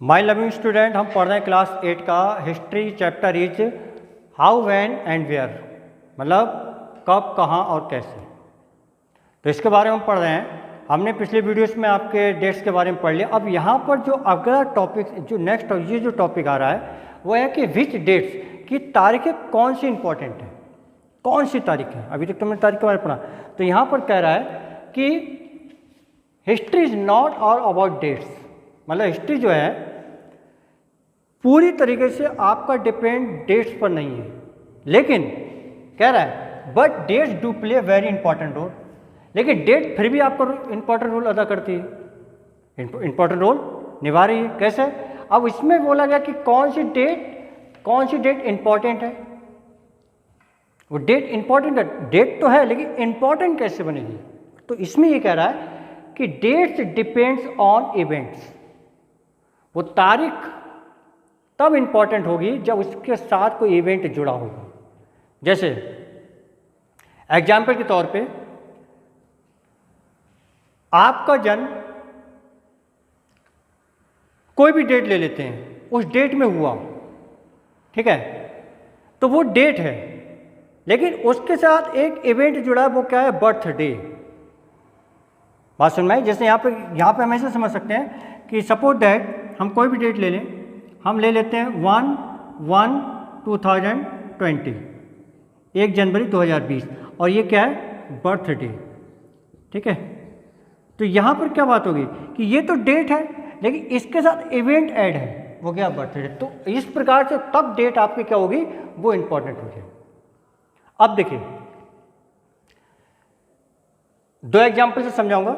My loving student, हम पढ़ रहे हैं क्लास 8 का history. Chapter is how, when and where, मतलब कब, कहाँ और कैसे। तो इसके बारे में हम पढ़ रहे हैं। हमने पिछले वीडियोस में आपके डेट्स के बारे में पढ़ लिया। अब यहाँ पर जो अगला टॉपिक, जो नेक्स्ट ये जो टॉपिक आ रहा है वो है कि विच डेट्स की तारीखें कौन सी इंपॉर्टेंट है, कौन सी तारीख है। अभी तक तुमने तारीख के बारे में पढ़ा। तो यहाँ पर कह रहा है कि history is not all about dates, मतलब हिस्ट्री जो है पूरी तरीके से आपका डिपेंड डेट्स पर नहीं है, लेकिन कह रहा है but dates do play very important role. लेकिन डेट फिर भी आपका इंपॉर्टेंट रोल अदा करती है, इंपॉर्टेंट रोल निभा रही है। कैसे? अब इसमें बोला गया कि कौन सी डेट इंपॉर्टेंट है। वो डेट इंपॉर्टेंट है, डेट तो है लेकिन इंपॉर्टेंट कैसे बनेगी। तो इसमें ये कह रहा है कि डेट्स डिपेंड्स ऑन इवेंट्स। वो तारीख तब इंपॉर्टेंट होगी जब उसके साथ कोई इवेंट जुड़ा होगा। जैसे एग्जाम्पल के तौर पे आपका जन्म कोई भी डेट ले लेते हैं, उस डेट में हुआ, ठीक है, तो वो डेट है, लेकिन उसके साथ एक इवेंट जुड़ा है, वो क्या है? बर्थडे। बात सुन में, जैसे यहाँ पे हम ऐसे समझ सकते हैं कि सपोज दैट हम कोई भी डेट ले लें, हम ले लेते हैं 1/1/2020, 1 जनवरी 2020, और ये क्या है? बर्थडे, ठीक है। तो यहाँ पर क्या बात होगी कि ये तो डेट है लेकिन इसके साथ इवेंट ऐड है, वो क्या? बर्थडे। तो इस प्रकार से तब डेट आपकी क्या होगी? वो इंपॉर्टेंट हो जाए। अब देखिए, 2 एग्जाम्पल से समझाऊंगा।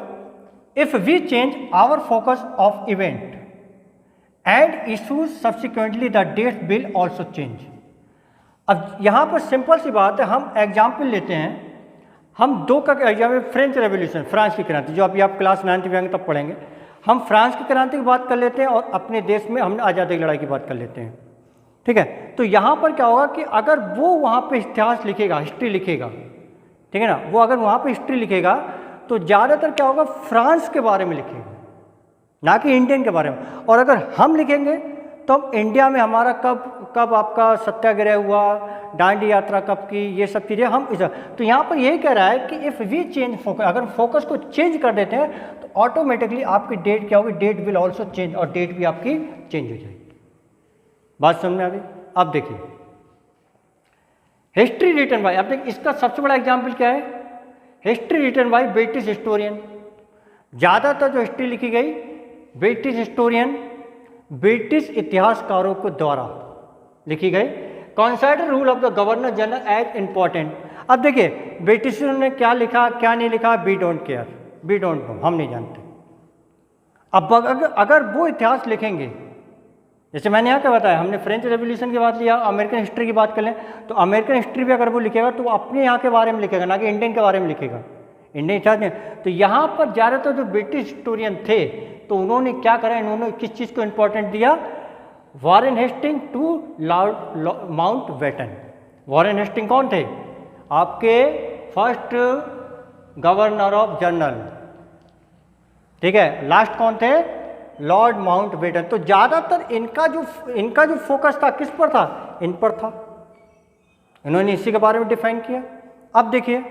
If we change our focus of event and issues subsequently the date will also change. अब यहाँ पर सिंपल सी बात है, हम एग्जाम्पल लेते हैं, हम 2 का एग्जाम्पल, फ्रेंच रेवोल्यूशन, फ्रांस की क्रांति, जो अभी आप क्लास 9 में आएंगे तब पढ़ेंगे। हम फ्रांस की क्रांति की बात कर लेते हैं और अपने देश में हमने आज़ादी की लड़ाई की बात कर लेते हैं, ठीक है। तो यहाँ पर क्या होगा कि अगर वो वहाँ पे इतिहास लिखेगा, हिस्ट्री लिखेगा, ठीक है ना, वो अगर वहाँ पे हिस्ट्री लिखेगा तो ज़्यादातर क्या होगा? फ्रांस के बारे में लिखेगा, ना कि इंडियन के बारे में। और अगर हम लिखेंगे तो इंडिया में हमारा कब आपका सत्याग्रह हुआ, दांडी यात्रा कब की, ये सब चीज़ें हम इस। तो यहाँ पर यही कह रहा है कि इफ़ वी चेंज फोकस, अगर फोकस को चेंज कर देते हैं तो ऑटोमेटिकली आपकी डेट क्या होगी? डेट विल ऑल्सो चेंज, और डेट भी आपकी चेंज हो जाएगी। बात समझ में आ गई? अब देखिए हिस्ट्री रिटन बाय, अब देखिए इसका सबसे बड़ा एग्जाम्पल क्या है? History written by British historian. ज़्यादातर जो हिस्ट्री लिखी गई ब्रिटिश हिस्टोरियन, ब्रिटिश इतिहासकारों के द्वारा लिखी गई। Consider rule of the governor general as important. अब देखिए ब्रिटिशर्स ने क्या लिखा, क्या नहीं लिखा, we don't care, we don't know, हम नहीं जानते। अब अगर वो इतिहास लिखेंगे, जैसे मैंने यहाँ क्या बताया, हमने फ्रेंच रेवोल्यूशन की बात लिया, अमेरिकन हिस्ट्री की बात कर लें, तो अमेरिकन हिस्ट्री भी अगर वो लिखेगा तो वो अपने यहाँ के बारे में लिखेगा, ना कि इंडियन के बारे में लिखेगा, इंडियन इतिहास में। तो यहाँ पर ज़्यादातर जो ब्रिटिश हिस्टोरियन थे तो उन्होंने क्या करा? इन्होंने किस चीज़ को इंपॉर्टेंट दिया? Warren Hasting to Mountbatten. Warren Hasting कौन थे? आपके फर्स्ट गवर्नर ऑफ जनरल, ठीक है। लास्ट कौन थे? Lord Mountbatten. तो ज़्यादातर इनका जो फोकस था किस पर था? इन पर था। इन्होंने इसी के बारे में डिफाइन किया। अब देखिए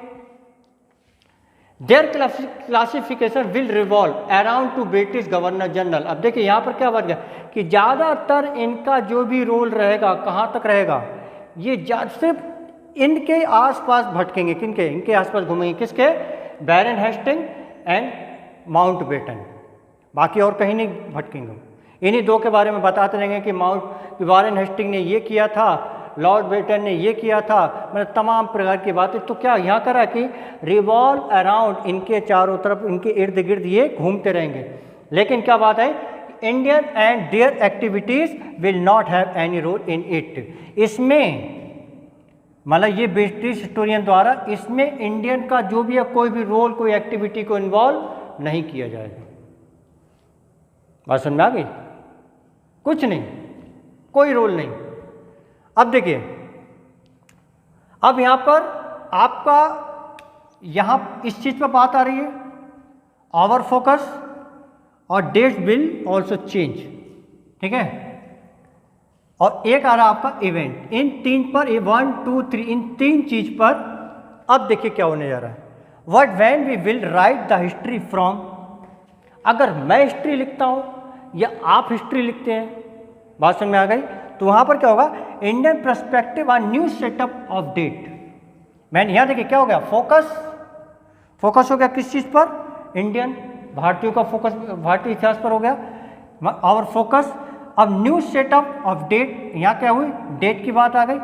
there classification will revolve around two British governor general. अब देखिए यहाँ पर क्या बात गया कि ज़्यादातर इनका जो भी रोल रहेगा, कहाँ तक रहेगा? ये सिर्फ इनके आसपास भटकेंगे। किनके? इनके आसपास घूमेंगे। किसके? बैरन हेस्टिंग एंड माउंट बेटन, बाकी और कहीं नहीं भटकेंगे। इन्हीं 2 के बारे में बताते रहेंगे कि वॉरेन हेस्टिंग ने ये किया था, लॉर्ड बेटन ने ये किया था, मतलब तमाम प्रकार की बातें। तो क्या यहाँ करा कि रिवॉल्व अराउंड, इनके चारों तरफ, इनके इर्द गिर्द ये घूमते रहेंगे। लेकिन क्या बात है? Indian and their activities will not have any role in it. इसमें मतलब ये ब्रिटिश हिस्टोरियन द्वारा इसमें इंडियन का जो भी है कोई भी रोल, कोई एक्टिविटी को इन्वॉल्व नहीं किया जाएगा। बात समझ में आ गई? कुछ नहीं, कोई रोल नहीं। अब देखिए, अब यहाँ पर आपका यहाँ इस चीज़ पर बात आ रही है, आवर फोकस और डेट्स विल ऑल्सो चेंज। ठीक है। और एक आ रहा आपका इवेंट। इन तीन पर, 1 2 3, इन तीन चीज पर अब देखिए क्या होने जा रहा है। What when we will write the history from, अगर मैं हिस्ट्री लिखता हूं या आप हिस्ट्री लिखते हैं, बात समझ में आ गई, तो वहां पर क्या होगा, Indian perspective on new setup of date. मैंने यहां देखिए क्या हो गया, फोकस हो गया किस चीज पर, इंडियन, भारतीयों का फोकस भारतीय इतिहास पर हो गया, और फोकस अब न्यू सेटअप ऑफ डेट, यहाँ क्या हुई, डेट की बात आ गई,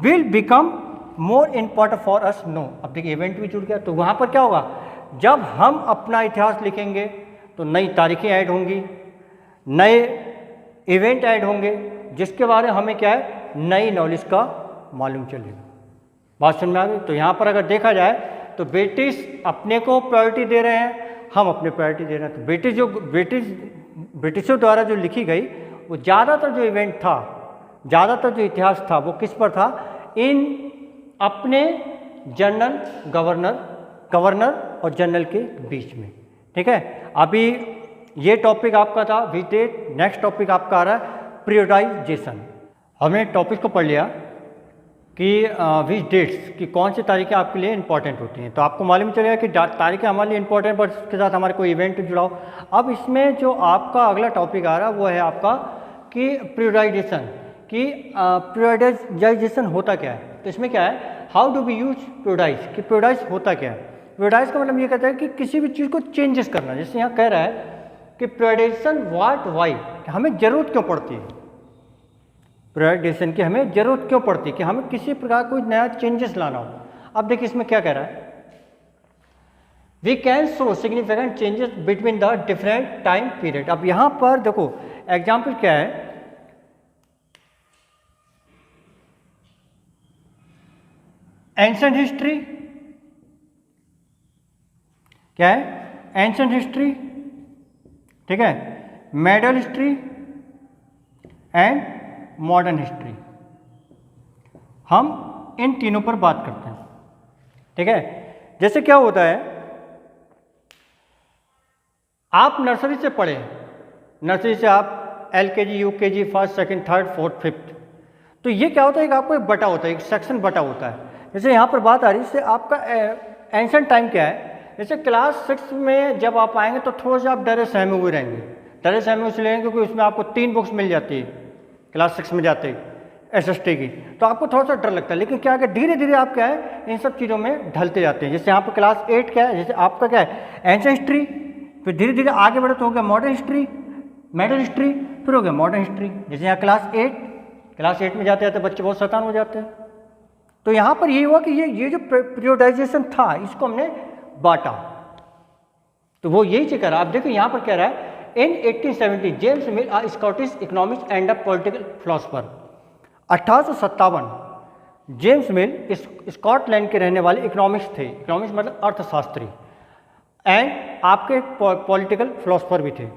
will become more important for us know. अब देखिए इवेंट भी जुड़ गया, तो वहाँ पर क्या होगा, जब हम अपना इतिहास लिखेंगे तो नई तारीखें ऐड होंगी, नए इवेंट ऐड होंगे, जिसके बारे में हमें क्या है, नई नॉलेज का मालूम चलेगा। बात समझ में आ गई। तो यहाँ पर अगर देखा जाए तो ब्रिटिश अपने को प्रायोरिटी दे रहे हैं, हम अपने प्रायोरिटी दे रहे हैं। तो ब्रिटिशों द्वारा जो लिखी गई वो ज़्यादातर जो इवेंट था, ज़्यादातर जो इतिहास था वो किस पर था, इन अपने जनरल गवर्नर और जनरल के बीच में। ठीक है, अभी ये टॉपिक आपका था विच डेट, नेक्स्ट टॉपिक आपका आ रहा है पीरियडाइजेशन। हमने टॉपिक को पढ़ लिया कि विच डेट्स की कौन सी तारीखें आपके लिए इंपॉर्टेंट होती हैं, तो आपको मालूम चलेगा कि तारीखें हमारे लिए इंपॉर्टेंट, बट उसके साथ हमारे कोई इवेंट जुड़ाओ। अब इसमें जो आपका अगला टॉपिक आ रहा है वो है आपका कि पीरियडाइजेशन, कि पीरियडाइजेशन होता क्या है। तो इसमें क्या है, हाउ डू वी यूज पीरियडाइज, कि पीरियडाइज होता क्या है। पीरियडाइज का मतलब ये कहता है कि किसी भी चीज़ को चेंजेस करना। जैसे यहाँ कह रहा है कि पीरियडाइजेशन व्हाट वाई, हमें ज़रूरत क्यों पड़ती है, पीरियडाइजेशन की हमें ज़रूरत क्यों पड़ती है, कि हमें किसी प्रकार कोई नया चेंजेस लाना हो। अब देखिए इसमें क्या कह रहा है, we can show significant changes between the different time period. अब यहाँ पर देखो एग्जाम्पल क्या है, एंशिएंट हिस्ट्री, क्या है, एंशिएंट हिस्ट्री, ठीक है, medal history and modern history. हम इन तीनों पर बात करते हैं। ठीक है, जैसे क्या होता है, आप नर्सरी से पढ़े, नर्सरी से आप LKG UKG first second third fourth fifth, तो ये क्या होता है, एक आपको एक बटा होता है, एक सेक्शन बटा होता है। जैसे यहाँ पर बात आ रही है, जैसे आपका एंशिएंट टाइम क्या है, जैसे क्लास 6 में जब आप आएंगे तो थोड़ा सा आप डरे सहमे हुए रहेंगे। डरे सहमे इसलिए रहेंगे क्योंकि उसमें आपको 3 बुक्स मिल जाती है क्लास 6 में जाते ही SST की, तो आपको थोड़ा सा डर लगता है। लेकिन क्या है, धीरे धीरे आप क्या है, इन सब चीज़ों में ढलते जाते हैं। जैसे यहाँ पर क्लास 8 क्या है, जैसे आपका क्या है, एंशिएंट हिस्ट्री, फिर धीरे धीरे आगे बढ़े तो हो गया मॉडर्न हिस्ट्री, मेडल हिस्ट्री, फिर हो गया मॉडर्न हिस्ट्री। जैसे यहाँ क्लास 8 में जाते जाते बच्चे बहुत शैतान हो जाते हैं। तो यहाँ पर यही हुआ कि ये जो पीरियडाइजेशन था इसको हमने बांटा, तो वो यही चीज कर रहा है। आप देखो यहाँ पर कह रहा है, इन 1870 James mill a Scottish economist and a political philosopher. 1857 James mill Scotland के रहने वाले इकोनॉमिस्ट थे, इकोनॉमिस्ट मतलब अर्थशास्त्री, एंड आपके पॉलिटिकल फिलोसफर भी थे।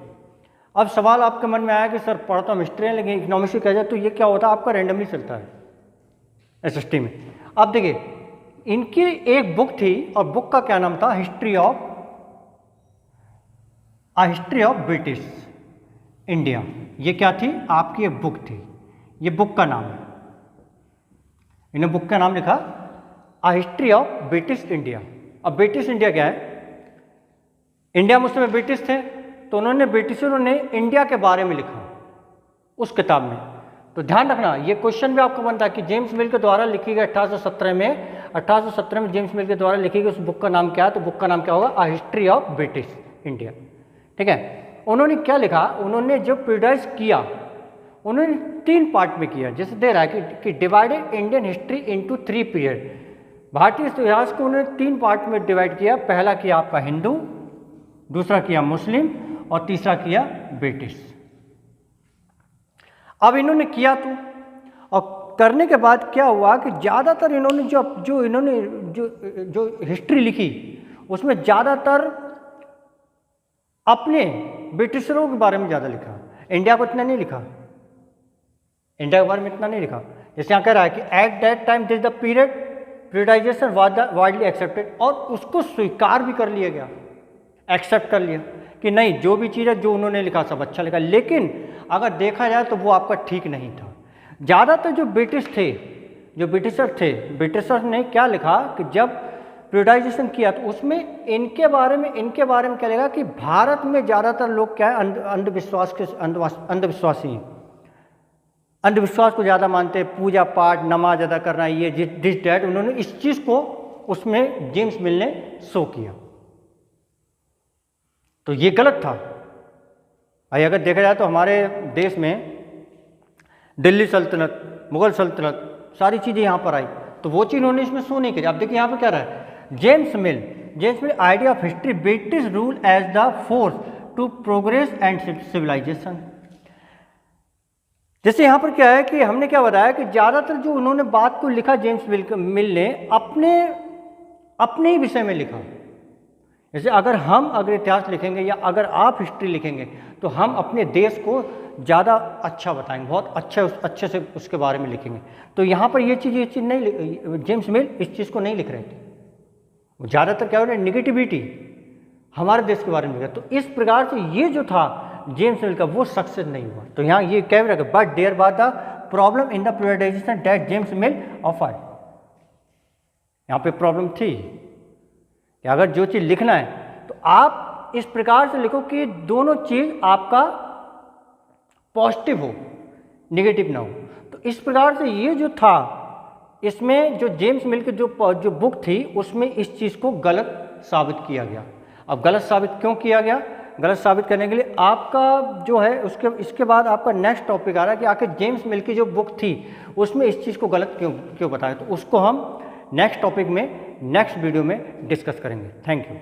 अब सवाल आपके मन में आया कि सर पढ़ा तो हम हिस्ट्री है लेकिन इकोनॉमिक्स ही कह जाए, तो ये क्या होता है, आपका रैंडमली चलता है SST में। अब देखिए इनकी एक बुक थी और बुक का क्या नाम था, हिस्ट्री ऑफ ब्रिटिश इंडिया। ये क्या थी, आपकी एक बुक थी, ये बुक का नाम है, इन्हें बुक का नाम लिखा a history of British India. अब ब्रिटिश इंडिया क्या है, इंडिया में उस समय ब्रिटिश थे, तो उन्होंने ब्रिटिशरों ने इंडिया के बारे में लिखा उस किताब में। तो ध्यान रखना ये क्वेश्चन भी आपको बनता है कि जेम्स मिल के द्वारा लिखी गई 1817 में जेम्स मिल के द्वारा लिखी गई उस बुक का नाम क्या है, तो बुक का नाम क्या होगा, a history of British India. ठीक है, उन्होंने क्या लिखा, उन्होंने जो पीरियडाइज किया उन्होंने 3 पार्ट में किया। जैसे दे रहा है कि divided Indian history into 3 period, भारतीय इतिहास को उन्होंने 3 पार्ट में डिवाइड किया। पहला किया आपका हिंदू, दूसरा किया मुस्लिम और तीसरा किया ब्रिटिश। अब इन्होंने किया तो, और करने के बाद क्या हुआ कि ज़्यादातर इन्होंने जो हिस्ट्री लिखी उसमें ज़्यादातर अपने ब्रिटिशरों के बारे में ज़्यादा लिखा, इंडिया को इतना नहीं लिखा, इंडिया के बारे में इतना नहीं लिखा। जैसे यहाँ कह रहा है कि at that time this the periodisation widely accepted, और उसको स्वीकार भी कर लिया गया। एक्सेप्ट कर लिया कि नहीं, जो भी चीज़ है जो उन्होंने लिखा सब अच्छा लिखा, लेकिन अगर देखा जाए तो वो आपका ठीक नहीं था। ज़्यादातर जो ब्रिटिश थे, जो ब्रिटिशर थे, ब्रिटिशर ने क्या लिखा कि जब प्रिवाइटाइजेशन किया तो उसमें इनके बारे में क्या लिखा कि भारत में ज़्यादातर लोग क्या है अंधविश्वासी हैं, अंधविश्वास को ज़्यादा मानते हैं, पूजा पाठ नमाज अदा करना, ये दिस डैट, उन्होंने इस चीज़ को उसमें जेम्स मिल ने शो किया। तो ये गलत था। अगर देखा जाए तो हमारे देश में दिल्ली सल्तनत, मुगल सल्तनत, सारी चीज़ें यहाँ पर आई, तो वो चीज़ उन्होंने इसमें शो नहीं करी। अब देखिए यहाँ पर क्या रहा है, James Mill idea of history, British rule as the force to progress and civilisation. जैसे यहाँ पर क्या है कि हमने क्या बताया कि ज़्यादातर जो उन्होंने बात को लिखा जेम्स मिल ने अपने ही विषय में लिखा। जैसे अगर इतिहास लिखेंगे या अगर आप हिस्ट्री लिखेंगे तो हम अपने देश को ज़्यादा अच्छा बताएंगे, बहुत अच्छे से उसके बारे में लिखेंगे। तो यहाँ पर ये चीज़ नहीं, जेम्स मिल इस चीज़ को नहीं लिख रहे थे, वो ज़्यादातर क्या हो रहा है, निगेटिविटी हमारे देश के बारे में लिखा। तो इस प्रकार से ये जो था जेम्स मिल का वो सक्सेस नहीं हुआ। तो यहाँ ये कह रहा है but there was the problem in the privatization that James Mill offered. यहाँ पे प्रॉब्लम थी कि अगर जो चीज़ लिखना है तो आप इस प्रकार से लिखो कि दोनों चीज़ आपका पॉजिटिव हो, निगेटिव ना हो। तो इस प्रकार से ये जो था, इसमें जो जेम्स मिल की जो बुक थी उसमें इस चीज़ को गलत साबित किया गया। अब गलत साबित क्यों किया गया, गलत साबित करने के लिए आपका जो है इसके बाद आपका नेक्स्ट टॉपिक आ रहा है कि आखिर जेम्स मिल की जो बुक थी उसमें इस चीज़ को गलत क्यों बताया। तो उसको हम नेक्स्ट टॉपिक में, नेक्स्ट वीडियो में डिस्कस करेंगे। Thank you.